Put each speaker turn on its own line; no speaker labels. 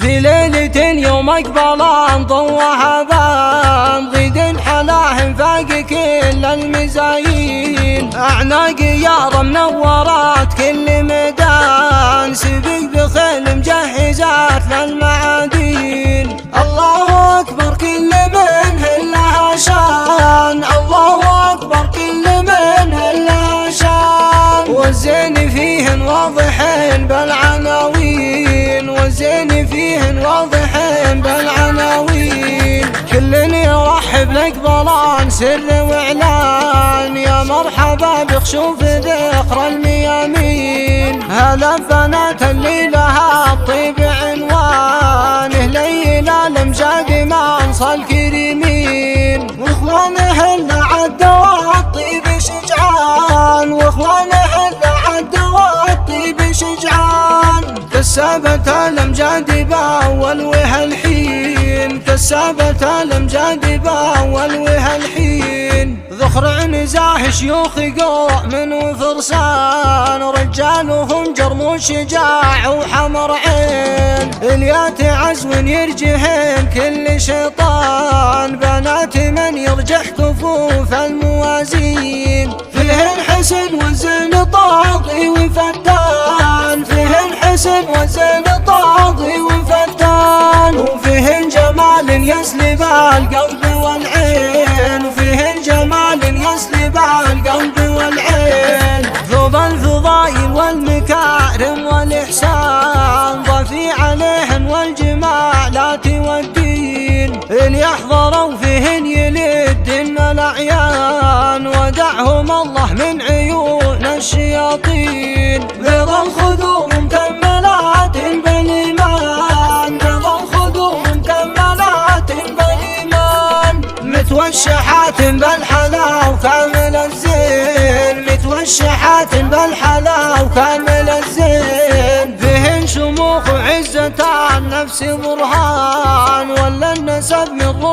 في ليلة يوم أقبلان ضوها بان غيد حلاهم فاق كل المزايين أعناق يارا منورات كل ميدان سبق بخيل مجهزات للمعادين الله أكبر كل من لها شان الله أكبر كل من لها شان والزين فيهن واضحين بالعناوين والزين فيهن واضحين بالعناوين كل يرحب لقبلان سر واعلان يا مرحبا بخشوف ذكرى الميامين هلا بنات اللي لها الطيب عنوانه ليلى الامجاد منصى الكريمين واخوانه اللي عدوا الطيب شجعان واخوانه اللي عدوا الطيب شجعان كسبت الامجاد باول وهالحين كسبت الامجاد باول وهالحين ذخر نزاح شيوخ قوم وفرسان رجالهم جرم وشجاع وحمر عين اليات عزو يرجهن كل شيطان بنات من يرجح كفوف الموازين فيهن حسن وزن طاغي وفتان فيهن حسن وزن طاغي وفتان وفيهن جمال يسلب القلب والعين وفيهن جمال يسلب القلب والعين ذوب الفضائل والمكارم والإحسان ضفي عليهن والجمالات والدين إن يحضروا فيهن يلدن الأعيان ودعهم الله من عيون الشياطين بيض الخدور مكملات بالإيمان بيض الخدور مكملات بالإيمان متوشحات بالحلا وكامل الزين متوشحات بالحلا وكامل الزين فيهن شموخ وعزة النفس برهان ولا النسب من رزق